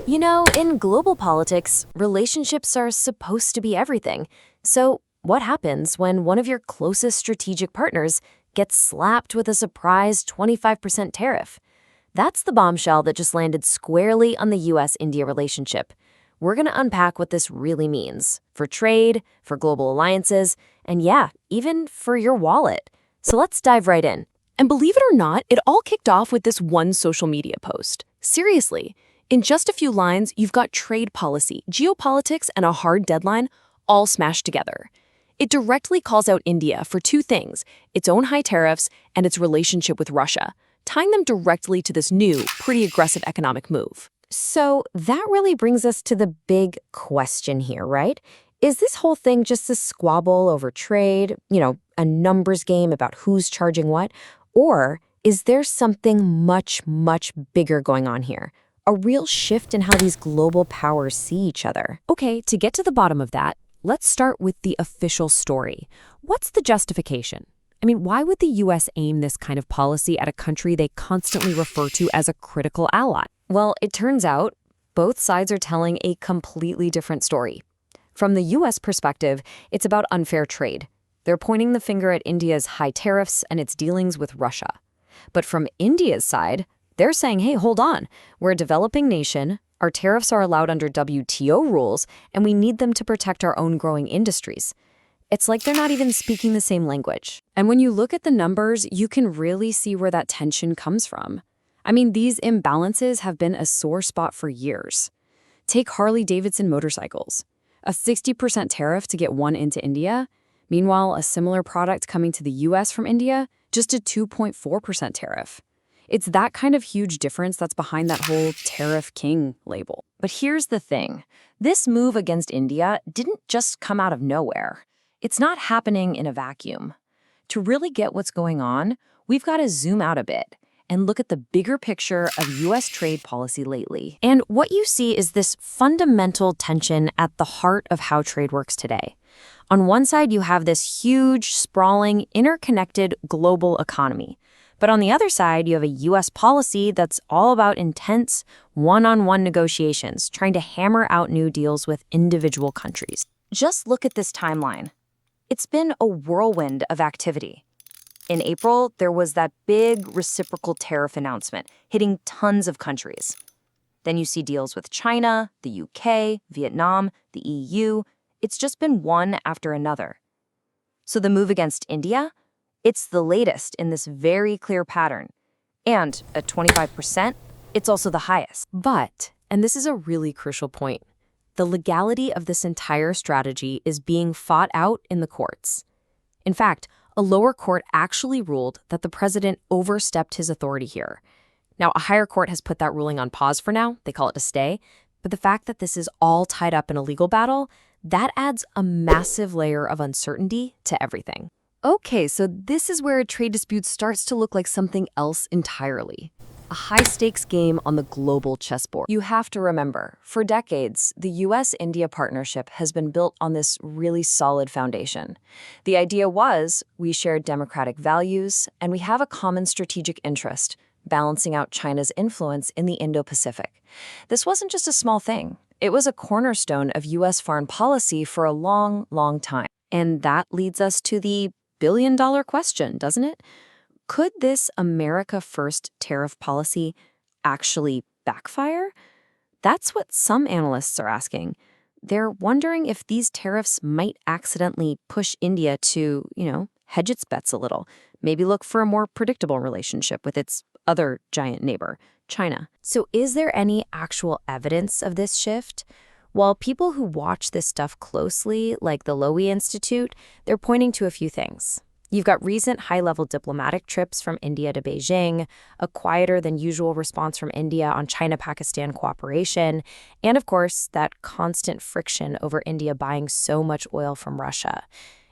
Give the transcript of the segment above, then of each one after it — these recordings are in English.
You know, in global politics, relationships are supposed to be everything. So, what happens when one of your closest strategic partners gets slapped with a surprise 25% tariff? That's the bombshell that just landed squarely on the US-India relationship. We're going to unpack what this really means for trade, for global alliances, and yeah, even for your wallet. So let's dive right in. And believe it or not, it all kicked off with this one social media post. Seriously, in just a few lines, you've got trade policy, geopolitics, and a hard deadline all smashed together. It directly calls out India for two things, its own high tariffs and its relationship with Russia, tying them directly to this new, pretty aggressive economic move. So that really brings us to the big question here, right? Is this whole thing just a squabble over trade, a numbers game about who's charging what? Or is there something much, much bigger going on here? A real shift in how these global powers see each other? Okay, to get to the bottom of that, let's start with the official story. What's the justification? I mean, why would the US aim this kind of policy at a country they constantly refer to as a critical ally? Well, it turns out both sides are telling a completely different story. From the US perspective, it's about unfair trade. They're pointing the finger at India's high tariffs and its dealings with Russia. But from India's side, they're saying, hey, hold on. We're a developing nation, our tariffs are allowed under WTO rules, and we need them to protect our own growing industries. It's like they're not even speaking the same language. And when you look at the numbers, you can really see where that tension comes from. I mean, these imbalances have been a sore spot for years. Take Harley-Davidson motorcycles. A 60% tariff to get one into India. Meanwhile, a similar product coming to the US from India, just a 2.4% tariff. It's that kind of huge difference that's behind that whole tariff king label. But here's the thing. This move against India didn't just come out of nowhere. It's not happening in a vacuum. To really get what's going on, we've got to zoom out a bit and look at the bigger picture of US trade policy lately. And what you see is this fundamental tension at the heart of how trade works today. On one side, you have this huge, sprawling, interconnected global economy. But on the other side, you have a US policy that's all about intense, one-on-one negotiations, trying to hammer out new deals with individual countries. Just look at this timeline. It's been a whirlwind of activity. In April, there was that big reciprocal tariff announcement hitting tons of countries. Then you see deals with China, the UK, Vietnam, the EU. It's just been one after another. So the move against India? It's the latest in this very clear pattern. And at 25%, it's also the highest. But, and this is a really crucial point, the legality of this entire strategy is being fought out in the courts. In fact, a lower court actually ruled that the president overstepped his authority here. Now, a higher court has put that ruling on pause for now. They call it a stay. But the fact that this is all tied up in a legal battle, that adds a massive layer of uncertainty to everything. Okay, so this is where a trade dispute starts to look like something else entirely. A high-stakes game on the global chessboard. You have to remember, for decades, the US-India partnership has been built on this really solid foundation. The idea was we shared democratic values, and we have a common strategic interest, balancing out China's influence in the Indo-Pacific. This wasn't just a small thing. It was a cornerstone of US foreign policy for a long, long time. And that leads us to the billion-dollar question, doesn't it? Could this America First tariff policy actually backfire? That's what some analysts are asking. They're wondering if these tariffs might accidentally push India to, hedge its bets a little, maybe look for a more predictable relationship with its other giant neighbor, China. So is there any actual evidence of this shift? Well, people who watch this stuff closely, like the Lowy Institute, they're pointing to a few things. You've got recent high-level diplomatic trips from India to Beijing, a quieter-than-usual response from India on China-Pakistan cooperation, and, of course, that constant friction over India buying so much oil from Russia.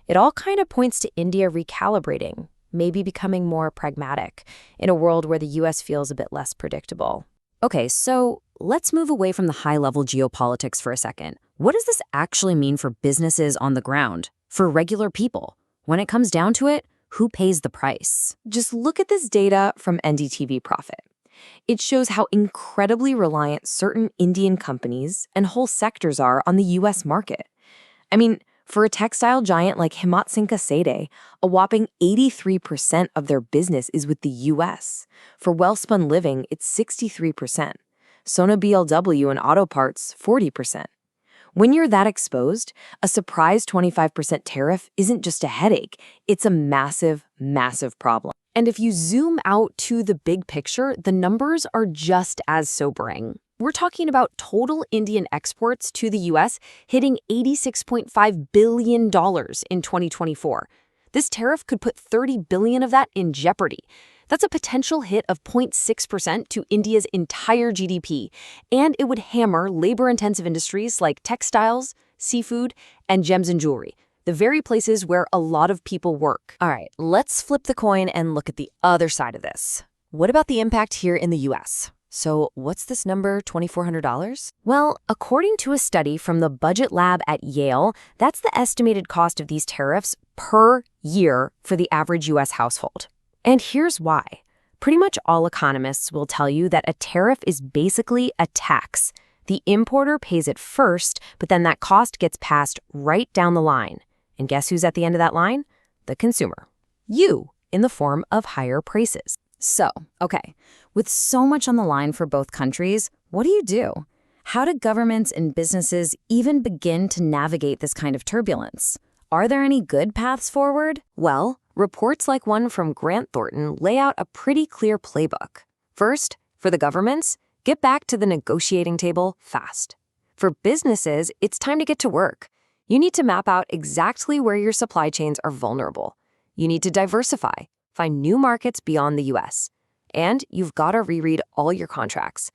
It all kind of points to India recalibrating, maybe becoming more pragmatic, in a world where the U.S. feels a bit less predictable. Okay, so let's move away from the high-level geopolitics for a second. What does this actually mean for businesses on the ground, for regular people? When it comes down to it, who pays the price? Just look at this data from NDTV Profit. It shows how incredibly reliant certain Indian companies and whole sectors are on the US market. I mean, for a textile giant like Himatsinka Seide, a whopping 83% of their business is with the US. For Wellspun Living, it's 63%. Sona BLW and auto parts, 40%. When you're that exposed, a surprise 25% tariff isn't just a headache, it's a massive, massive problem. And if you zoom out to the big picture, the numbers are just as sobering. We're talking about total Indian exports to the US hitting $86.5 billion in 2024. This tariff could put $30 billion of that in jeopardy. That's a potential hit of 0.6% to India's entire GDP, and it would hammer labor-intensive industries like textiles, seafood, and gems and jewelry, the very places where a lot of people work. All right, let's flip the coin and look at the other side of this. What about the impact here in the US? So what's this number, $2,400? Well, according to a study from the Budget Lab at Yale, that's the estimated cost of these tariffs per year for the average US household. And here's why. Pretty much all economists will tell you that a tariff is basically a tax. The importer pays it first, but then that cost gets passed right down the line. And guess who's at the end of that line? The consumer. You, in the form of higher prices. So, okay, with so much on the line for both countries, what do you do? How do governments and businesses even begin to navigate this kind of turbulence? Are there any good paths forward? Well, reports like one from Grant Thornton lay out a pretty clear playbook. First, for the governments, get back to the negotiating table fast. For businesses, it's time to get to work. You need to map out exactly where your supply chains are vulnerable. You need to diversify, find new markets beyond the US. And you've got to reread all your contracts.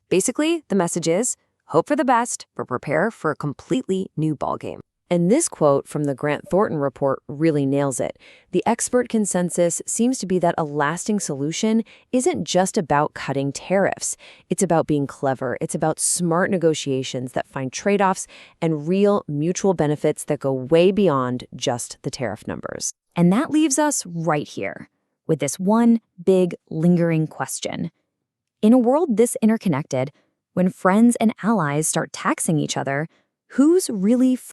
Basically, the message is, hope for the best, but prepare for a completely new ballgame. And this quote from the Grant Thornton report really nails it. The expert consensus seems to be that a lasting solution isn't just about cutting tariffs. It's about being clever. It's about smart negotiations that find trade-offs and real mutual benefits that go way beyond just the tariff numbers. And that leaves us right here with this one big lingering question. In a world this interconnected, when friends and allies start taxing each other, who's really